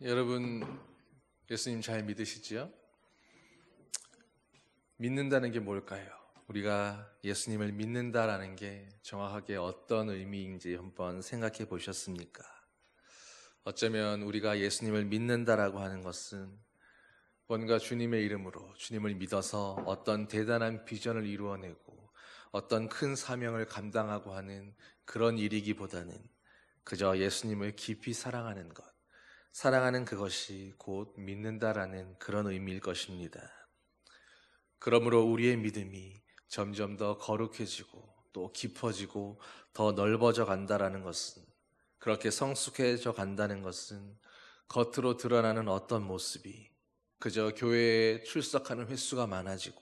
여러분, 예수님 잘 믿으시지요? 믿는다는 게 뭘까요? 우리가 예수님을 믿는다라는 게 정확하게 어떤 의미인지 한번 생각해 보셨습니까? 어쩌면 우리가 예수님을 믿는다라고 하는 것은 뭔가 주님의 이름으로 주님을 믿어서 어떤 대단한 비전을 이루어내고 어떤 큰 사명을 감당하고 하는 그런 일이기보다는 그저 예수님을 깊이 사랑하는 것, 사랑하는 그것이 곧 믿는다라는 그런 의미일 것입니다. 그러므로 우리의 믿음이 점점 더 거룩해지고 또 깊어지고 더 넓어져 간다라는 것은, 그렇게 성숙해져 간다는 것은 겉으로 드러나는 어떤 모습이 그저 교회에 출석하는 횟수가 많아지고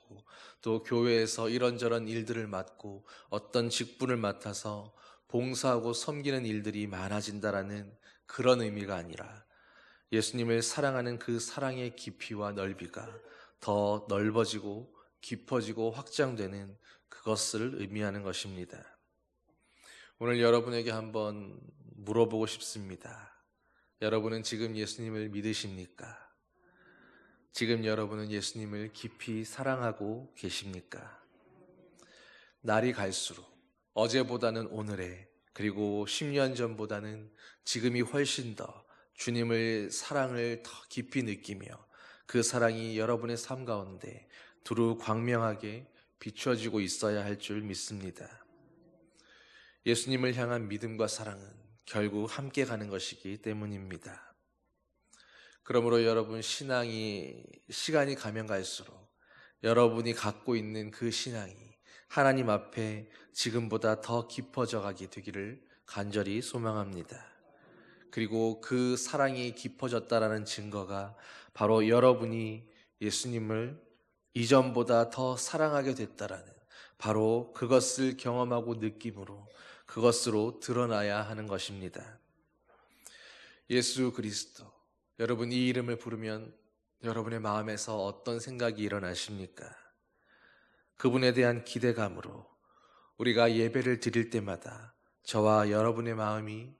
또 교회에서 이런저런 일들을 맡고 어떤 직분을 맡아서 봉사하고 섬기는 일들이 많아진다라는 그런 의미가 아니라 예수님을 사랑하는 그 사랑의 깊이와 넓이가 더 넓어지고 깊어지고 확장되는 그것을 의미하는 것입니다. 오늘 여러분에게 한번 물어보고 싶습니다. 여러분은 지금 예수님을 믿으십니까? 지금 여러분은 예수님을 깊이 사랑하고 계십니까? 날이 갈수록 어제보다는 오늘에, 그리고 10년 전보다는 지금이 훨씬 더 주님을 사랑을 더 깊이 느끼며 그 사랑이 여러분의 삶 가운데 두루 광명하게 비춰지고 있어야 할 줄 믿습니다. 예수님을 향한 믿음과 사랑은 결국 함께 가는 것이기 때문입니다. 그러므로 여러분, 시간이 가면 갈수록 여러분이 갖고 있는 그 신앙이 하나님 앞에 지금보다 더 깊어져 가게 되기를 간절히 소망합니다. 그리고 그 사랑이 깊어졌다라는 증거가 바로 여러분이 예수님을 이전보다 더 사랑하게 됐다라는, 바로 그것을 경험하고 느낌으로 그것으로 드러나야 하는 것입니다. 예수 그리스도, 여러분 이 이름을 부르면 여러분의 마음에서 어떤 생각이 일어나십니까? 그분에 대한 기대감으로 우리가 예배를 드릴 때마다 저와 여러분의 마음이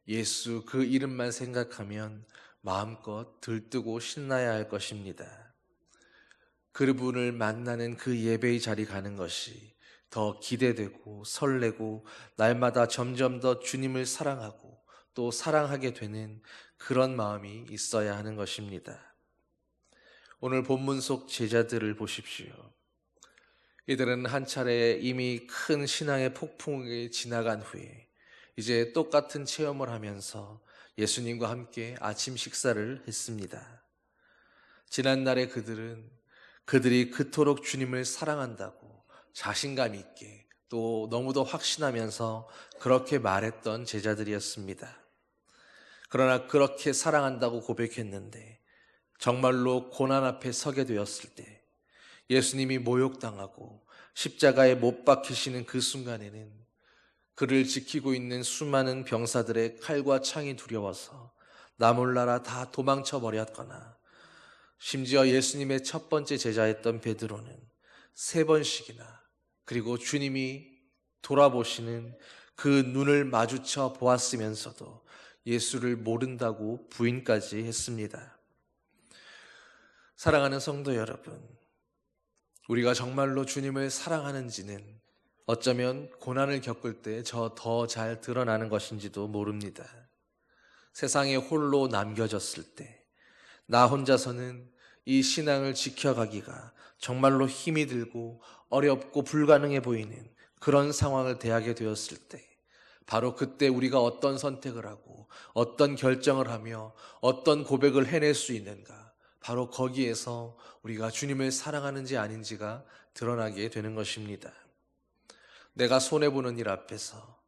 예수 그 이름만 생각하면 마음껏 들뜨고 신나야 할 것입니다. 그분을 만나는 그 예배의 자리 가는 것이 더 기대되고 설레고 날마다 점점 더 주님을 사랑하고 또 사랑하게 되는 그런 마음이 있어야 하는 것입니다. 오늘 본문 속 제자들을 보십시오. 이들은 한 차례 이미 큰 신앙의 폭풍이 지나간 후에 이제 똑같은 체험을 하면서 예수님과 함께 아침 식사를 했습니다. 지난날의 그들이 그토록 주님을 사랑한다고 자신감 있게 또 너무도 확신하면서 그렇게 말했던 제자들이었습니다. 그러나 그렇게 사랑한다고 고백했는데 정말로 고난 앞에 서게 되었을 때, 예수님이 모욕당하고 십자가에 못 박히시는 그 순간에는 그를 지키고 있는 수많은 병사들의 칼과 창이 두려워서 나 몰라라 다 도망쳐 버렸거나, 심지어 예수님의 첫 번째 제자였던 베드로는 3번씩이나, 그리고 주님이 돌아보시는 그 눈을 마주쳐 보았으면서도 예수를 모른다고 부인까지 했습니다. 사랑하는 성도 여러분, 우리가 정말로 주님을 사랑하는지는 어쩌면 고난을 겪을 때 저 더 잘 드러나는 것인지도 모릅니다. 세상에 홀로 남겨졌을 때, 나 혼자서는 이 신앙을 지켜가기가 정말로 힘이 들고 어렵고 불가능해 보이는 그런 상황을 대하게 되었을 때, 바로 그때 우리가 어떤 선택을 하고 어떤 결정을 하며 어떤 고백을 해낼 수 있는가, 바로 거기에서 우리가 주님을 사랑하는지 아닌지가 드러나게 되는 것입니다. 내가 손해보는 일 앞에서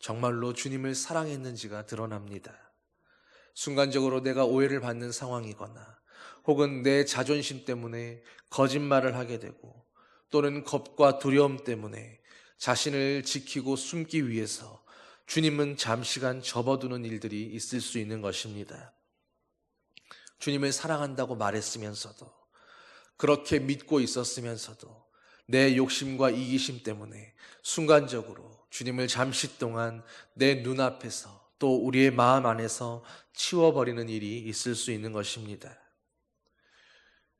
정말로 주님을 사랑했는지가 드러납니다. 순간적으로 내가 오해를 받는 상황이거나 혹은 내 자존심 때문에 거짓말을 하게 되고 또는 겁과 두려움 때문에 자신을 지키고 숨기 위해서 주님은 잠시간 접어두는 일들이 있을 수 있는 것입니다. 주님을 사랑한다고 말했으면서도, 그렇게 믿고 있었으면서도 내 욕심과 이기심 때문에 순간적으로 주님을 잠시 동안 내 눈앞에서 또 우리의 마음 안에서 치워버리는 일이 있을 수 있는 것입니다.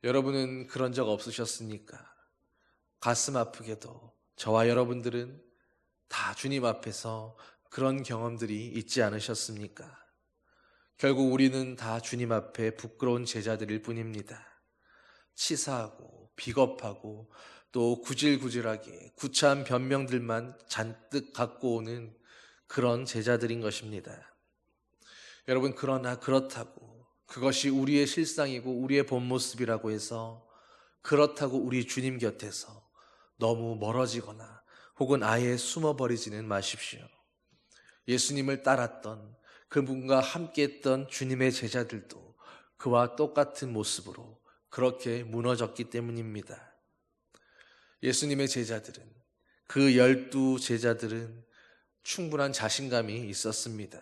여러분은 그런 적 없으셨습니까? 가슴 아프게도 저와 여러분들은 다 주님 앞에서 그런 경험들이 있지 않으셨습니까? 결국 우리는 다 주님 앞에 부끄러운 제자들일 뿐입니다. 치사하고 비겁하고 또 구질구질하게 구차한 변명들만 잔뜩 갖고 오는 그런 제자들인 것입니다. 여러분, 그러나 그렇다고 그것이 우리의 실상이고 우리의 본 모습이라고 해서 그렇다고 우리 주님 곁에서 너무 멀어지거나 혹은 아예 숨어버리지는 마십시오. 예수님을 따랐던 그분과 함께했던 주님의 제자들도 그와 똑같은 모습으로 그렇게 무너졌기 때문입니다. 예수님의 제자들은, 그 12 제자들은 충분한 자신감이 있었습니다.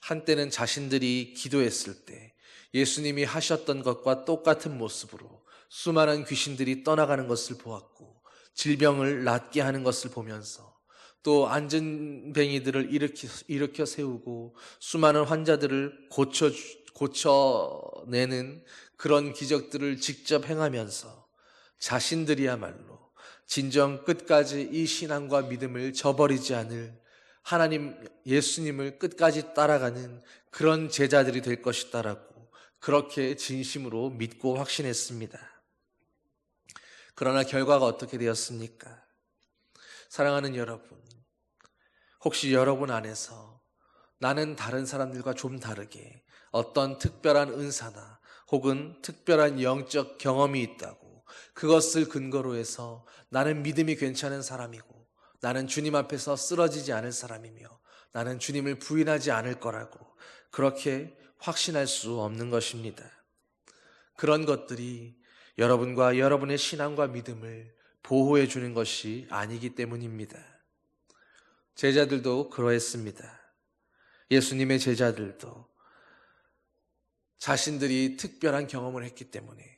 한때는 자신들이 기도했을 때 예수님이 하셨던 것과 똑같은 모습으로 수많은 귀신들이 떠나가는 것을 보았고, 질병을 낫게 하는 것을 보면서 또 안전뱅이들을 일으켜 세우고 수많은 환자들을 고쳐내는 그런 기적들을 직접 행하면서 자신들이야말로 진정 끝까지 이 신앙과 믿음을 저버리지 않을 하나님 예수님을 끝까지 따라가는 그런 제자들이 될 것이다라고 그렇게 진심으로 믿고 확신했습니다. 그러나 결과가 어떻게 되었습니까? 사랑하는 여러분, 혹시 여러분 안에서 나는 다른 사람들과 좀 다르게 어떤 특별한 은사나 혹은 특별한 영적 경험이 있다고, 그것을 근거로 해서 나는 믿음이 괜찮은 사람이고 나는 주님 앞에서 쓰러지지 않을 사람이며 나는 주님을 부인하지 않을 거라고 그렇게 확신할 수 없는 것입니다. 그런 것들이 여러분과 여러분의 신앙과 믿음을 보호해 주는 것이 아니기 때문입니다. 제자들도 그러했습니다. 예수님의 제자들도 자신들이 특별한 경험을 했기 때문에,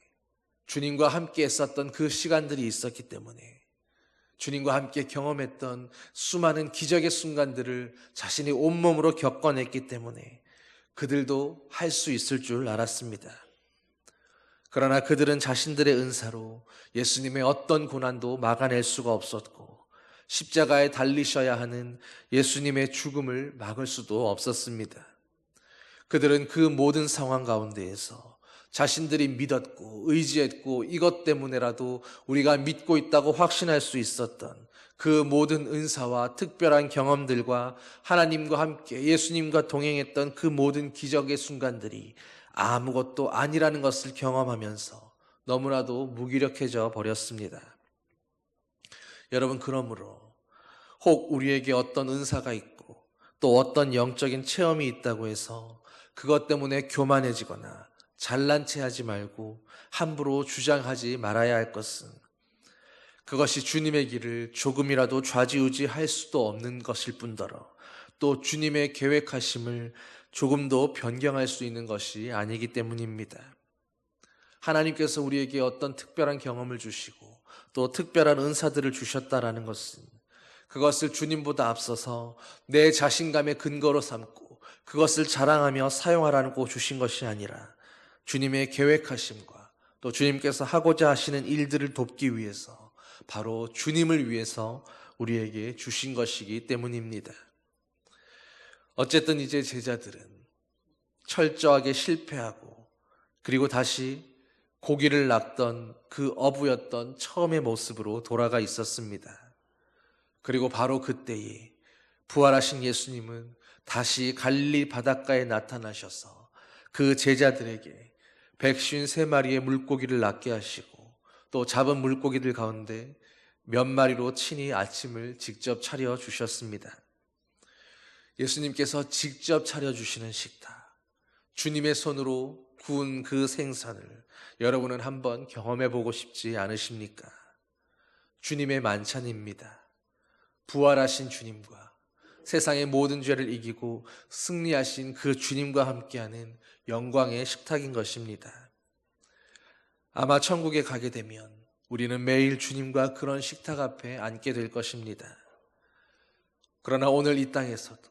주님과 함께 했었던 그 시간들이 있었기 때문에, 주님과 함께 경험했던 수많은 기적의 순간들을 자신이 온몸으로 겪어냈기 때문에 그들도 할 수 있을 줄 알았습니다. 그러나 그들은 자신들의 은사로 예수님의 어떤 고난도 막아낼 수가 없었고, 십자가에 달리셔야 하는 예수님의 죽음을 막을 수도 없었습니다. 그들은 그 모든 상황 가운데에서 자신들이 믿었고 의지했고 이것 때문에라도 우리가 믿고 있다고 확신할 수 있었던 그 모든 은사와 특별한 경험들과 하나님과 함께 예수님과 동행했던 그 모든 기적의 순간들이 아무것도 아니라는 것을 경험하면서 너무나도 무기력해져 버렸습니다. 여러분, 그러므로 혹 우리에게 어떤 은사가 있고 또 어떤 영적인 체험이 있다고 해서 그것 때문에 교만해지거나 잘난 체 하지 말고 함부로 주장하지 말아야 할 것은, 그것이 주님의 길을 조금이라도 좌지우지할 수도 없는 것일 뿐더러 또 주님의 계획하심을 조금도 변경할 수 있는 것이 아니기 때문입니다. 하나님께서 우리에게 어떤 특별한 경험을 주시고 또 특별한 은사들을 주셨다라는 것은 그것을 주님보다 앞서서 내 자신감의 근거로 삼고 그것을 자랑하며 사용하라고 주신 것이 아니라 주님의 계획하심과 또 주님께서 하고자 하시는 일들을 돕기 위해서, 바로 주님을 위해서 우리에게 주신 것이기 때문입니다. 어쨌든 이제 제자들은 철저하게 실패하고 그리고 다시 고기를 낚던 그 어부였던 처음의 모습으로 돌아가 있었습니다. 그리고 바로 그때에 부활하신 예수님은 다시 갈릴리 바닷가에 나타나셔서 그 제자들에게 153마리의 물고기를 낚게 하시고 또 잡은 물고기들 가운데 몇 마리로 친히 아침을 직접 차려 주셨습니다. 예수님께서 직접 차려주시는 식탁, 주님의 손으로 구운 그 생선을 여러분은 한번 경험해 보고 싶지 않으십니까? 주님의 만찬입니다. 부활하신 주님과 세상의 모든 죄를 이기고 승리하신 그 주님과 함께하는 영광의 식탁인 것입니다. 아마 천국에 가게 되면 우리는 매일 주님과 그런 식탁 앞에 앉게 될 것입니다. 그러나 오늘 이 땅에서도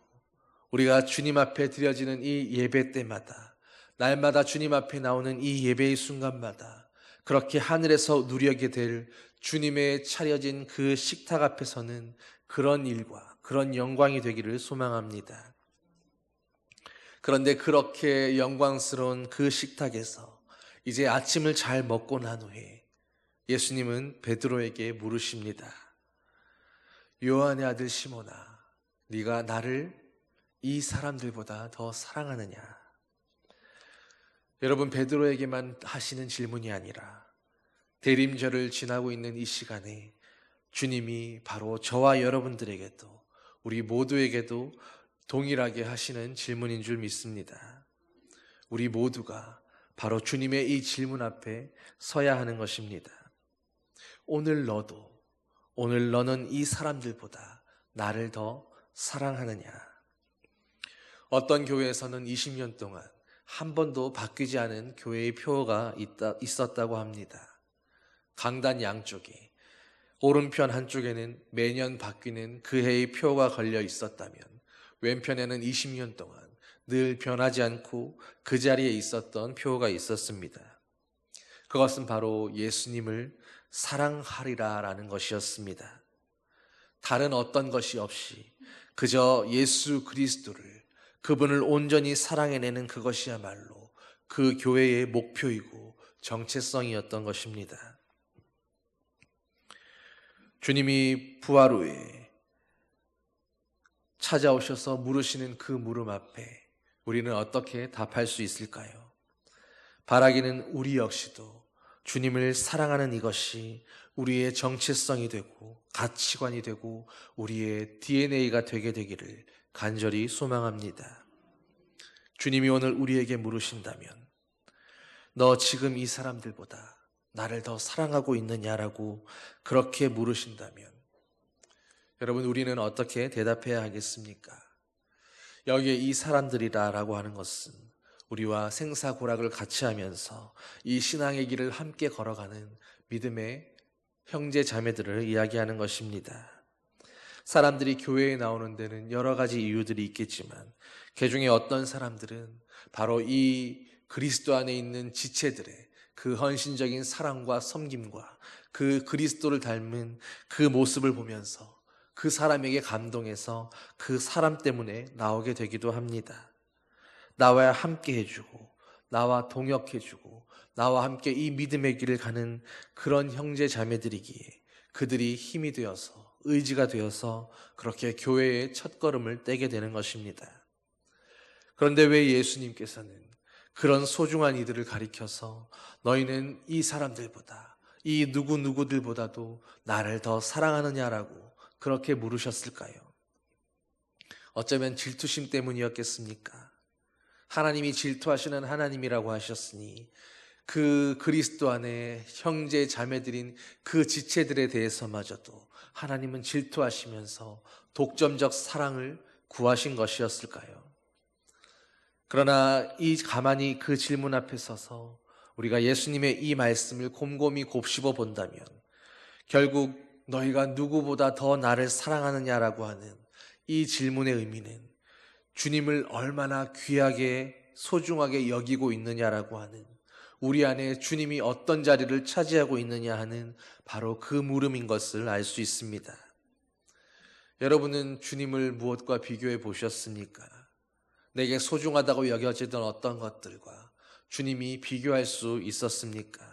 우리가 주님 앞에 드려지는 이 예배 때마다, 날마다 주님 앞에 나오는 이 예배의 순간마다 그렇게 하늘에서 누리게 될 주님의 차려진 그 식탁 앞에서는 그런 일과 그런 영광이 되기를 소망합니다. 그런데 그렇게 영광스러운 그 식탁에서 이제 아침을 잘 먹고 난 후에 예수님은 베드로에게 물으십니다. 요한의 아들 시몬아, 네가 나를 이 사람들보다 더 사랑하느냐? 여러분, 베드로에게만 하시는 질문이 아니라 대림절을 지나고 있는 이 시간에 주님이 바로 저와 여러분들에게도, 우리 모두에게도 동일하게 하시는 질문인 줄 믿습니다. 우리 모두가 바로 주님의 이 질문 앞에 서야 하는 것입니다. 오늘 너는 이 사람들보다 나를 더 사랑하느냐? 어떤 교회에서는 20년 동안 한 번도 바뀌지 않은 교회의 표어가 있었다고 합니다. 강단 양쪽에, 오른편 한쪽에는 매년 바뀌는 그 해의 표가 걸려 있었다면 왼편에는 20년 동안 늘 변하지 않고 그 자리에 있었던 표가 있었습니다. 그것은 바로 예수님을 사랑하리라 라는 것이었습니다. 다른 어떤 것이 없이 그저 예수 그리스도를, 그분을 온전히 사랑해내는 그것이야말로 그 교회의 목표이고 정체성이었던 것입니다. 주님이 부활 후에 찾아오셔서 물으시는 그 물음 앞에 우리는 어떻게 답할 수 있을까요? 바라기는 우리 역시도 주님을 사랑하는 이것이 우리의 정체성이 되고 가치관이 되고 우리의 DNA가 되게 되기를 간절히 소망합니다. 주님이 오늘 우리에게 물으신다면 너 지금 이 사람들보다 나를 더 사랑하고 있느냐라고 그렇게 물으신다면 여러분, 우리는 어떻게 대답해야 하겠습니까? 여기에 이 사람들이라고 하는 것은 우리와 생사고락을 같이 하면서 이 신앙의 길을 함께 걸어가는 믿음의 형제 자매들을 이야기하는 것입니다. 사람들이 교회에 나오는 데는 여러 가지 이유들이 있겠지만 그 중에 어떤 사람들은 바로 이 그리스도 안에 있는 지체들의 그 헌신적인 사랑과 섬김과 그 그리스도를 닮은 그 모습을 보면서 그 사람에게 감동해서 그 사람 때문에 나오게 되기도 합니다. 나와 함께 해주고 나와 동역해주고 나와 함께 이 믿음의 길을 가는 그런 형제 자매들이기에 그들이 힘이 되어서, 의지가 되어서 그렇게 교회의 첫걸음을 떼게 되는 것입니다. 그런데 왜 예수님께서는 그런 소중한 이들을 가리켜서 너희는 이 사람들보다, 이 누구누구들보다도 나를 더 사랑하느냐라고 그렇게 물으셨을까요? 어쩌면 질투심 때문이었겠습니까? 하나님이 질투하시는 하나님이라고 하셨으니 그 그리스도 안에 형제 자매들인 그 지체들에 대해서마저도 하나님은 질투하시면서 독점적 사랑을 구하신 것이었을까요? 그러나 가만히 그 질문 앞에 서서 우리가 예수님의 이 말씀을 곰곰이 곱씹어 본다면 결국 너희가 누구보다 더 나를 사랑하느냐라고 하는 이 질문의 의미는 주님을 얼마나 귀하게 소중하게 여기고 있느냐라고 하는, 우리 안에 주님이 어떤 자리를 차지하고 있느냐 하는 바로 그 물음인 것을 알 수 있습니다. 여러분은 주님을 무엇과 비교해 보셨습니까? 내게 소중하다고 여겨지던 어떤 것들과 주님이 비교할 수 있었습니까?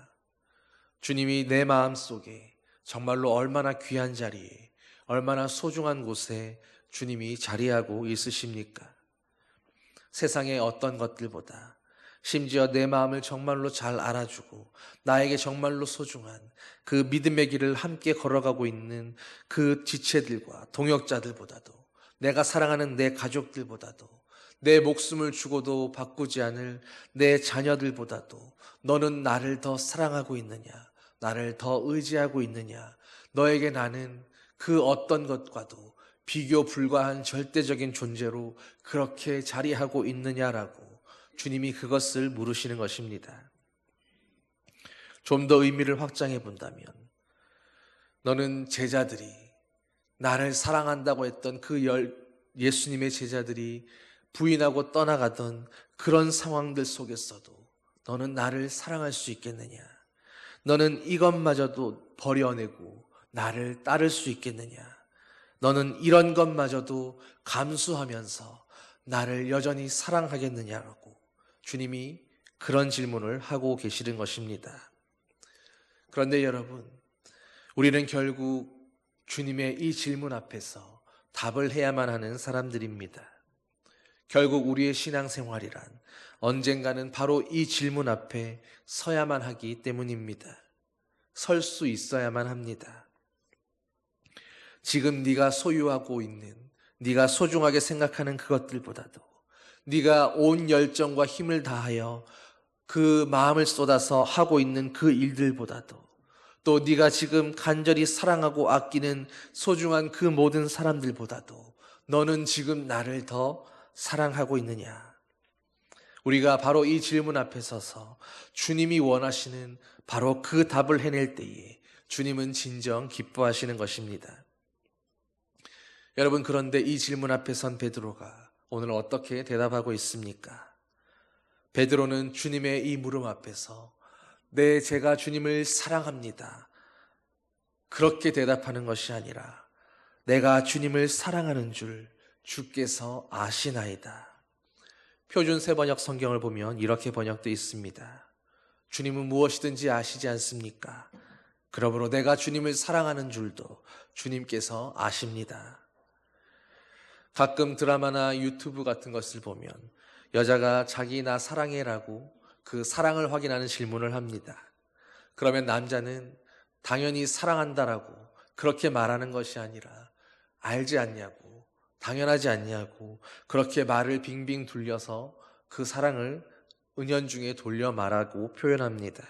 주님이 내 마음속에 정말로 얼마나 귀한 자리에, 얼마나 소중한 곳에 주님이 자리하고 있으십니까? 세상의 어떤 것들보다, 심지어 내 마음을 정말로 잘 알아주고 나에게 정말로 소중한 그 믿음의 길을 함께 걸어가고 있는 그 지체들과 동역자들보다도, 내가 사랑하는 내 가족들보다도, 내 목숨을 주고도 바꾸지 않을 내 자녀들보다도 너는 나를 더 사랑하고 있느냐, 나를 더 의지하고 있느냐, 너에게 나는 그 어떤 것과도 비교 불가한 절대적인 존재로 그렇게 자리하고 있느냐라고 주님이 그것을 물으시는 것입니다. 좀 더 의미를 확장해 본다면 너는 제자들이, 나를 사랑한다고 했던 그 예수님의 제자들이 부인하고 떠나가던 그런 상황들 속에서도 너는 나를 사랑할 수 있겠느냐? 너는 이것마저도 버려내고 나를 따를 수 있겠느냐? 너는 이런 것마저도 감수하면서 나를 여전히 사랑하겠느냐라고 주님이 그런 질문을 하고 계시는 것입니다. 그런데 여러분, 우리는 결국 주님의 이 질문 앞에서 답을 해야만 하는 사람들입니다. 결국 우리의 신앙생활이란 언젠가는 바로 이 질문 앞에 서야만 하기 때문입니다. 설 수 있어야만 합니다. 지금 네가 소유하고 있는, 네가 소중하게 생각하는 그것들보다도 네가 온 열정과 힘을 다하여 그 마음을 쏟아서 하고 있는 그 일들보다도 또 네가 지금 간절히 사랑하고 아끼는 소중한 그 모든 사람들보다도 너는 지금 나를 더 사랑하고 있느냐? 우리가 바로 이 질문 앞에 서서 주님이 원하시는 바로 그 답을 해낼 때에 주님은 진정 기뻐하시는 것입니다. 여러분, 그런데 이 질문 앞에 선 베드로가 오늘 어떻게 대답하고 있습니까? 베드로는 주님의 이 물음 앞에서 네, 제가 주님을 사랑합니다, 그렇게 대답하는 것이 아니라 내가 주님을 사랑하는 줄 주께서 아시나이다. 표준 세번역 성경을 보면 이렇게 번역되어 있습니다. 주님은 무엇이든지 아시지 않습니까? 그러므로 내가 주님을 사랑하는 줄도 주님께서 아십니다. 가끔 드라마나 유튜브 같은 것을 보면 여자가 자기 나 사랑해라고 그 사랑을 확인하는 질문을 합니다. 그러면 남자는 당연히 사랑한다라고 그렇게 말하는 것이 아니라 알지 않냐고, 당연하지 않냐고 그렇게 말을 빙빙 돌려서 그 사랑을 은연중에 돌려 말하고 표현합니다.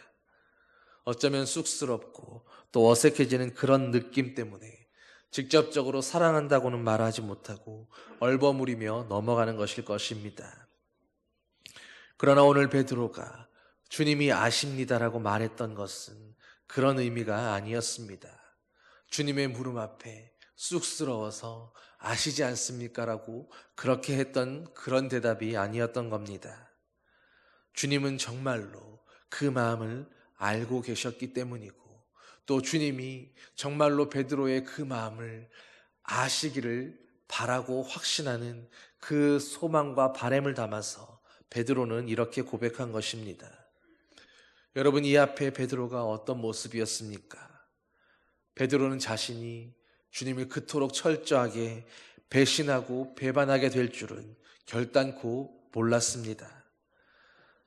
어쩌면 쑥스럽고 또 어색해지는 그런 느낌 때문에 직접적으로 사랑한다고는 말하지 못하고 얼버무리며 넘어가는 것일 것입니다. 그러나 오늘 베드로가 주님이 아십니다라고 말했던 것은 그런 의미가 아니었습니다. 주님의 물음 앞에 쑥스러워서 아시지 않습니까? 라고 그렇게 했던 그런 대답이 아니었던 겁니다. 주님은 정말로 그 마음을 알고 계셨기 때문이고 또 주님이 정말로 베드로의 그 마음을 아시기를 바라고 확신하는 그 소망과 바람을 담아서 베드로는 이렇게 고백한 것입니다. 여러분, 이 앞에 베드로가 어떤 모습이었습니까? 베드로는 자신이 주님을 그토록 철저하게 배신하고 배반하게 될 줄은 결단코 몰랐습니다.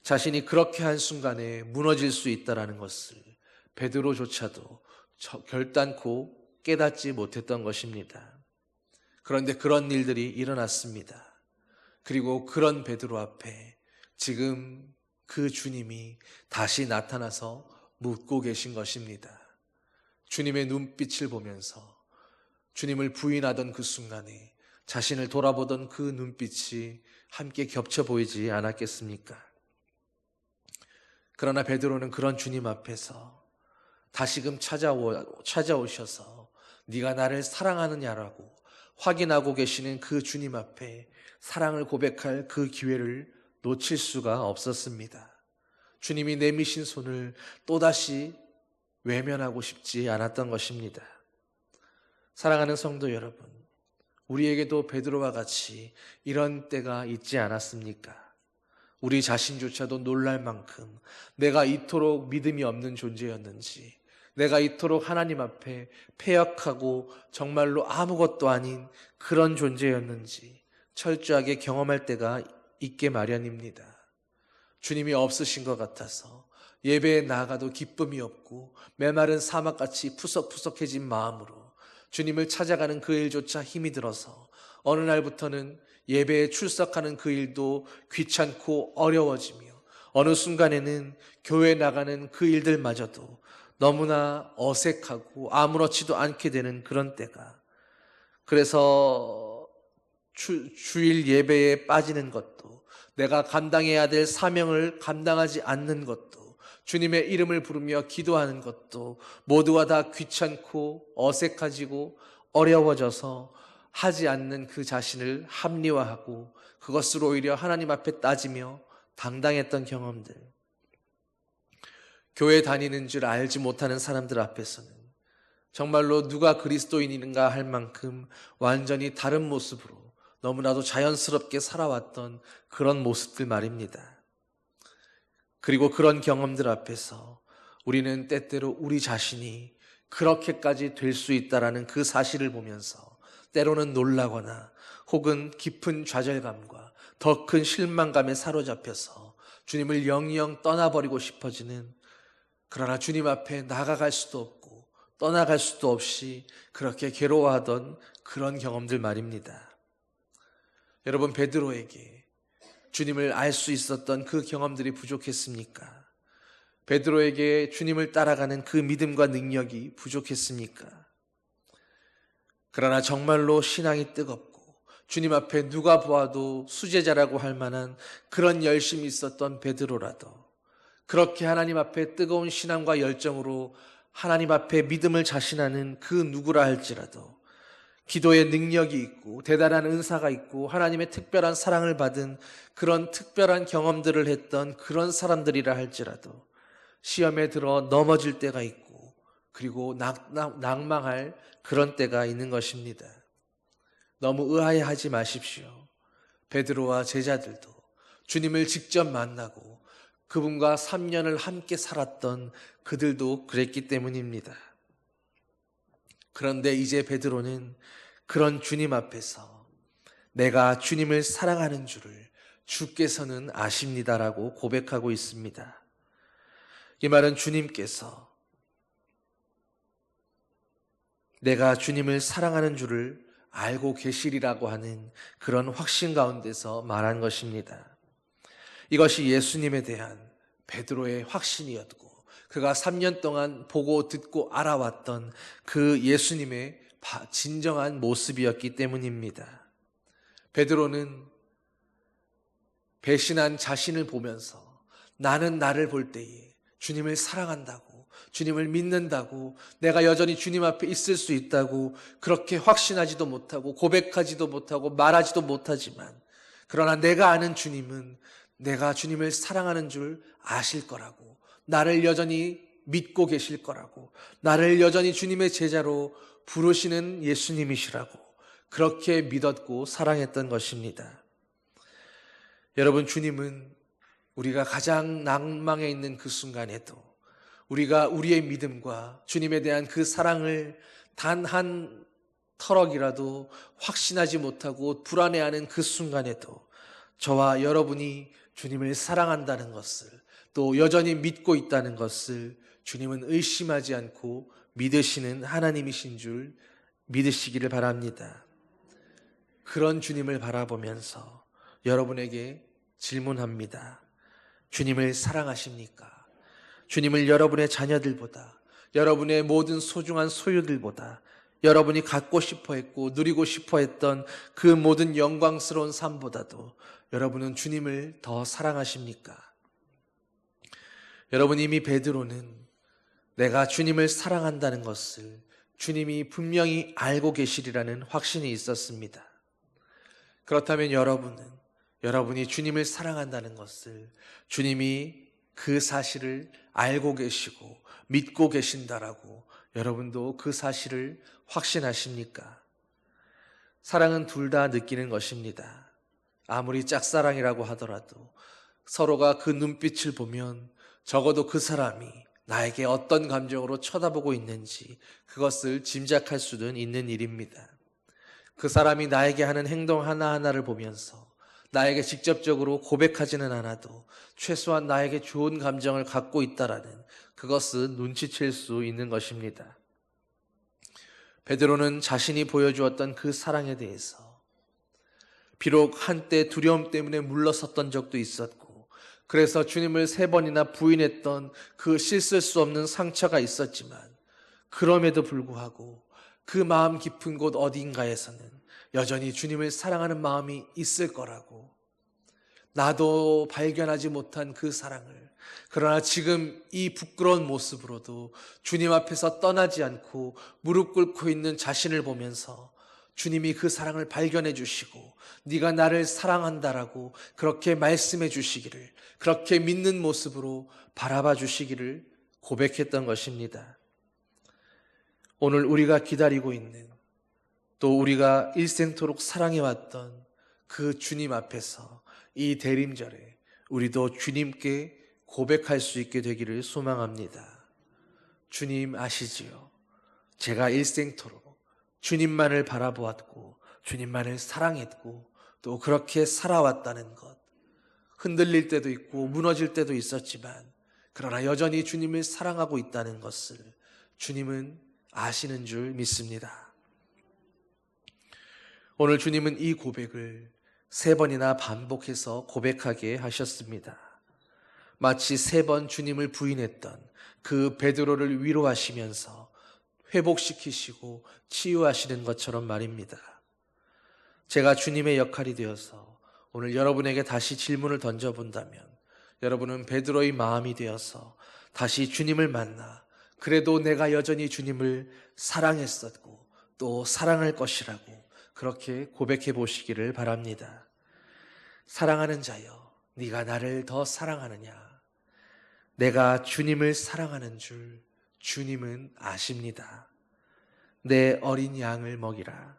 자신이 그렇게 한 순간에 무너질 수 있다는 것을 베드로조차도 결단코 깨닫지 못했던 것입니다. 그런데 그런 일들이 일어났습니다. 그리고 그런 베드로 앞에 지금 그 주님이 다시 나타나서 묻고 계신 것입니다. 주님의 눈빛을 보면서 주님을 부인하던 그 순간에 자신을 돌아보던 그 눈빛이 함께 겹쳐 보이지 않았겠습니까? 그러나 베드로는 그런 주님 앞에서 다시금 찾아오셔서 네가 나를 사랑하느냐라고 확인하고 계시는 그 주님 앞에 사랑을 고백할 그 기회를 놓칠 수가 없었습니다. 주님이 내미신 손을 또다시 외면하고 싶지 않았던 것입니다. 사랑하는 성도 여러분, 우리에게도 베드로와 같이 이런 때가 있지 않았습니까? 우리 자신조차도 놀랄 만큼 내가 이토록 믿음이 없는 존재였는지, 내가 이토록 하나님 앞에 패역하고 정말로 아무것도 아닌 그런 존재였는지 철저하게 경험할 때가 있게 마련입니다. 주님이 없으신 것 같아서 예배에 나아가도 기쁨이 없고 메마른 사막같이 푸석푸석해진 마음으로 주님을 찾아가는 그 일조차 힘이 들어서 어느 날부터는 예배에 출석하는 그 일도 귀찮고 어려워지며 어느 순간에는 교회에 나가는 그 일들마저도 너무나 어색하고 아무렇지도 않게 되는 그런 때가, 그래서 주일 예배에 빠지는 것도, 내가 감당해야 될 사명을 감당하지 않는 것도, 주님의 이름을 부르며 기도하는 것도 모두가 다 귀찮고 어색해지고 어려워져서 하지 않는 그 자신을 합리화하고 그것을 오히려 하나님 앞에 따지며 당당했던 경험들, 교회 다니는 줄 알지 못하는 사람들 앞에서는 정말로 누가 그리스도인인가 할 만큼 완전히 다른 모습으로 너무나도 자연스럽게 살아왔던 그런 모습들 말입니다. 그리고 그런 경험들 앞에서 우리는 때때로 우리 자신이 그렇게까지 될 수 있다라는 그 사실을 보면서 때로는 놀라거나 혹은 깊은 좌절감과 더 큰 실망감에 사로잡혀서 주님을 영영 떠나버리고 싶어지는, 그러나 주님 앞에 나아갈 수도 없고 떠나갈 수도 없이 그렇게 괴로워하던 그런 경험들 말입니다. 여러분, 베드로에게 주님을 알 수 있었던 그 경험들이 부족했습니까? 베드로에게 주님을 따라가는 그 믿음과 능력이 부족했습니까? 그러나 정말로 신앙이 뜨겁고 주님 앞에 누가 보아도 수제자라고 할 만한 그런 열심이 있었던 베드로라도, 그렇게 하나님 앞에 뜨거운 신앙과 열정으로 하나님 앞에 믿음을 자신하는 그 누구라 할지라도, 기도의 능력이 있고 대단한 은사가 있고 하나님의 특별한 사랑을 받은 그런 특별한 경험들을 했던 그런 사람들이라 할지라도 시험에 들어 넘어질 때가 있고 그리고 낭망할 그런 때가 있는 것입니다. 너무 의아해하지 마십시오. 베드로와 제자들도 주님을 직접 만나고 그분과 3년을 함께 살았던 그들도 그랬기 때문입니다. 그런데 이제 베드로는 그런 주님 앞에서 내가 주님을 사랑하는 줄을 주께서는 아십니다라고 고백하고 있습니다. 이 말은 주님께서 내가 주님을 사랑하는 줄을 알고 계시리라고 하는 그런 확신 가운데서 말한 것입니다. 이것이 예수님에 대한 베드로의 확신이었고 그가 3년 동안 보고 듣고 알아왔던 그 예수님의 진정한 모습이었기 때문입니다. 베드로는 배신한 자신을 보면서 나는 나를 볼 때에 주님을 사랑한다고, 주님을 믿는다고, 내가 여전히 주님 앞에 있을 수 있다고 그렇게 확신하지도 못하고 고백하지도 못하고 말하지도 못하지만, 그러나 내가 아는 주님은 내가 주님을 사랑하는 줄 아실 거라고, 나를 여전히 믿고 계실 거라고, 나를 여전히 주님의 제자로 부르시는 예수님이시라고 그렇게 믿었고 사랑했던 것입니다. 여러분, 주님은 우리가 가장 낭망해 있는 그 순간에도, 우리가 우리의 믿음과 주님에 대한 그 사랑을 단 한 터럭이라도 확신하지 못하고 불안해하는 그 순간에도 저와 여러분이 주님을 사랑한다는 것을, 또 여전히 믿고 있다는 것을 주님은 의심하지 않고 믿으시는 하나님이신 줄 믿으시기를 바랍니다. 그런 주님을 바라보면서 여러분에게 질문합니다. 주님을 사랑하십니까? 주님을 여러분의 자녀들보다, 여러분의 모든 소중한 소유들보다, 여러분이 갖고 싶어 했고 누리고 싶어 했던 그 모든 영광스러운 삶보다도 여러분은 주님을 더 사랑하십니까? 여러분, 이미 베드로는 내가 주님을 사랑한다는 것을 주님이 분명히 알고 계시리라는 확신이 있었습니다. 그렇다면 여러분이 주님을 사랑한다는 것을 주님이 그 사실을 알고 계시고 믿고 계신다라고 여러분도 그 사실을 확신하십니까? 사랑은 둘 다 느끼는 것입니다. 아무리 짝사랑이라고 하더라도 서로가 그 눈빛을 보면 적어도 그 사람이 나에게 어떤 감정으로 쳐다보고 있는지 그것을 짐작할 수는 있는 일입니다. 그 사람이 나에게 하는 행동 하나하나를 보면서 나에게 직접적으로 고백하지는 않아도 최소한 나에게 좋은 감정을 갖고 있다라는 그것은 눈치챌 수 있는 것입니다. 베드로는 자신이 보여주었던 그 사랑에 대해서 비록 한때 두려움 때문에 물러섰던 적도 있었고, 그래서 주님을 3번이나 부인했던 그 씻을 수 없는 상처가 있었지만, 그럼에도 불구하고 그 마음 깊은 곳 어딘가에서는 여전히 주님을 사랑하는 마음이 있을 거라고, 나도 발견하지 못한 그 사랑을, 그러나 지금 이 부끄러운 모습으로도 주님 앞에서 떠나지 않고 무릎 꿇고 있는 자신을 보면서 주님이 그 사랑을 발견해 주시고 네가 나를 사랑한다라고 그렇게 말씀해 주시기를, 그렇게 믿는 모습으로 바라봐 주시기를 고백했던 것입니다. 오늘 우리가 기다리고 있는, 또 우리가 일생토록 사랑해왔던 그 주님 앞에서 이 대림절에 우리도 주님께 고백할 수 있게 되기를 소망합니다. 주님 아시지요? 제가 일생토록 주님만을 바라보았고 주님만을 사랑했고 또 그렇게 살아왔다는 것, 흔들릴 때도 있고 무너질 때도 있었지만 그러나 여전히 주님을 사랑하고 있다는 것을 주님은 아시는 줄 믿습니다. 오늘 주님은 이 고백을 3번이나 반복해서 고백하게 하셨습니다. 마치 3번 주님을 부인했던 그 베드로를 위로하시면서 회복시키시고 치유하시는 것처럼 말입니다. 제가 주님의 역할이 되어서 오늘 여러분에게 다시 질문을 던져본다면, 여러분은 베드로의 마음이 되어서 다시 주님을 만나 그래도 내가 여전히 주님을 사랑했었고 또 사랑할 것이라고 그렇게 고백해 보시기를 바랍니다. 사랑하는 자여, 네가 나를 더 사랑하느냐? 내가 주님을 사랑하는 줄 주님은 아십니다. 내 어린 양을 먹이라.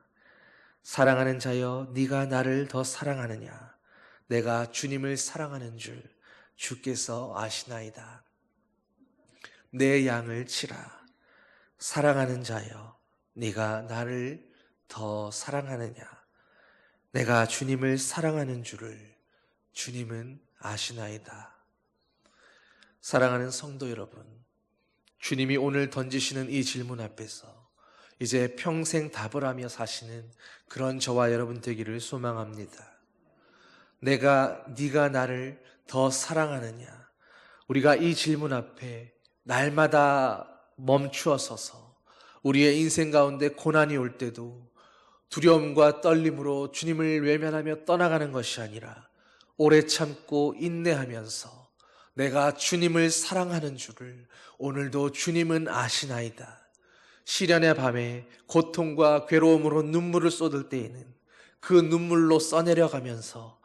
사랑하는 자여, 네가 나를 더 사랑하느냐? 내가 주님을 사랑하는 줄 주께서 아시나이다. 내 양을 치라. 사랑하는 자여, 네가 나를 더 사랑하느냐? 내가 주님을 사랑하는 줄을 주님은 아시나이다. 사랑하는 성도 여러분, 주님이 오늘 던지시는 이 질문 앞에서 이제 평생 답을 하며 사시는 그런 저와 여러분 되기를 소망합니다. 네가 나를 더 사랑하느냐? 우리가 이 질문 앞에 날마다 멈추어 서서 우리의 인생 가운데 고난이 올 때도 두려움과 떨림으로 주님을 외면하며 떠나가는 것이 아니라 오래 참고 인내하면서 내가 주님을 사랑하는 줄을 오늘도 주님은 아시나이다. 시련의 밤에 고통과 괴로움으로 눈물을 쏟을 때에는 그 눈물로 써내려가면서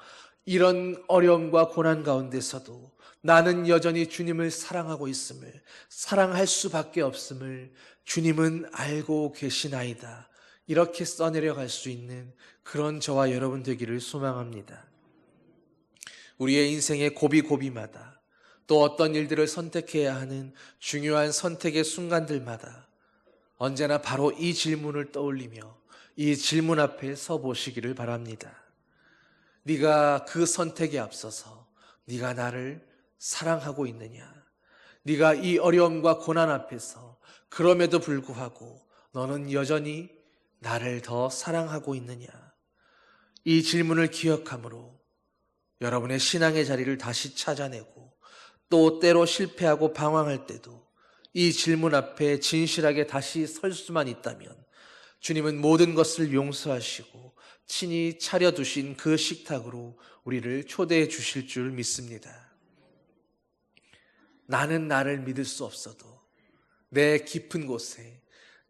이런 어려움과 고난 가운데서도 나는 여전히 주님을 사랑하고 있음을, 사랑할 수밖에 없음을 주님은 알고 계시나이다. 이렇게 써내려갈 수 있는 그런 저와 여러분 되기를 소망합니다. 우리의 인생의 고비고비마다 또 어떤 일들을 선택해야 하는 중요한 선택의 순간들마다 언제나 바로 이 질문을 떠올리며 이 질문 앞에 서 보시기를 바랍니다. 네가 그 선택에 앞서서 네가 나를 사랑하고 있느냐? 네가 이 어려움과 고난 앞에서 그럼에도 불구하고 너는 여전히 나를 더 사랑하고 있느냐? 이 질문을 기억함으로 여러분의 신앙의 자리를 다시 찾아내고 또 때로 실패하고 방황할 때도 이 질문 앞에 진실하게 다시 설 수만 있다면 주님은 모든 것을 용서하시고 친히 차려두신 그 식탁으로 우리를 초대해 주실 줄 믿습니다. 나는 나를 믿을 수 없어도 내 깊은 곳에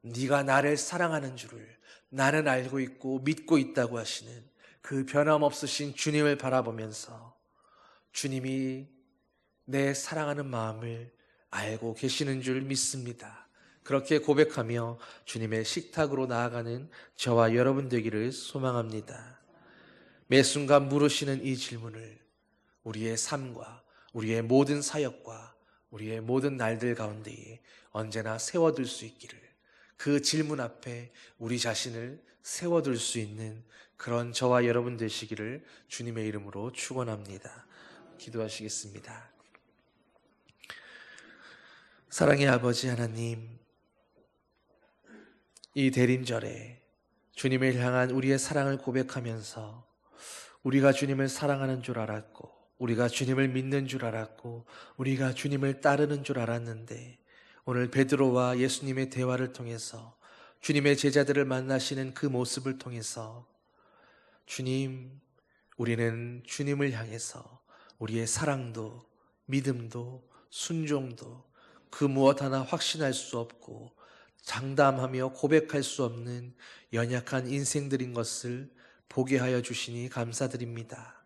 네가 나를 사랑하는 줄을 나는 알고 있고 믿고 있다고 하시는 그 변함없으신 주님을 바라보면서 주님이 내 사랑하는 마음을 알고 계시는 줄 믿습니다. 그렇게 고백하며 주님의 식탁으로 나아가는 저와 여러분 되기를 소망합니다. 매 순간 물으시는 이 질문을 우리의 삶과 우리의 모든 사역과 우리의 모든 날들 가운데에 언제나 세워둘 수 있기를, 그 질문 앞에 우리 자신을 세워둘 수 있는 그런 저와 여러분 되시기를 주님의 이름으로 축원합니다. 기도하시겠습니다. 사랑의 아버지 하나님, 이 대림절에 주님을 향한 우리의 사랑을 고백하면서 우리가 주님을 사랑하는 줄 알았고 우리가 주님을 믿는 줄 알았고 우리가 주님을 따르는 줄 알았는데, 오늘 베드로와 예수님의 대화를 통해서 주님의 제자들을 만나시는 그 모습을 통해서 주님, 우리는 주님을 향해서 우리의 사랑도 믿음도 순종도 그 무엇 하나 확신할 수 없고 장담하며 고백할 수 없는 연약한 인생들인 것을 보게 하여 주시니 감사드립니다.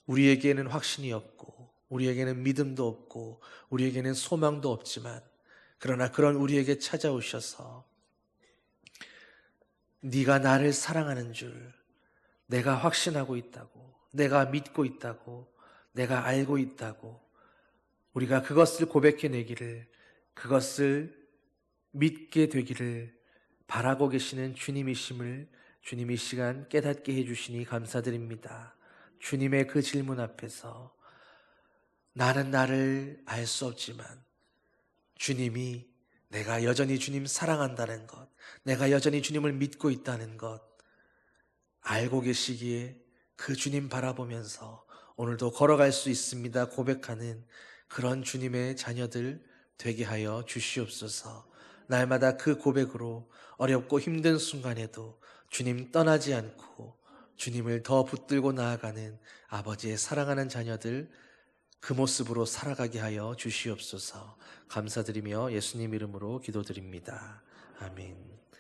우리에게는 확신이 없고 우리에게는 믿음도 없고 우리에게는 소망도 없지만 그러나 그런 우리에게 찾아오셔서 네가 나를 사랑하는 줄 내가 확신하고 있다고, 내가 믿고 있다고, 내가 알고 있다고 우리가 그것을 고백해내기를, 그것을 믿게 되기를 바라고 계시는 주님이심을 주님이 이 시간 깨닫게 해주시니 감사드립니다. 주님의 그 질문 앞에서 나는 나를 알 수 없지만 주님이 내가 여전히 주님 사랑한다는 것, 내가 여전히 주님을 믿고 있다는 것 알고 계시기에 그 주님 바라보면서 오늘도 걸어갈 수 있습니다 고백하는 그런 주님의 자녀들 되게 하여 주시옵소서. 날마다 그 고백으로 어렵고 힘든 순간에도 주님 떠나지 않고 주님을 더 붙들고 나아가는 아버지의 사랑하는 자녀들 그 모습으로 살아가게 하여 주시옵소서. 감사드리며 예수님 이름으로 기도드립니다. 아멘.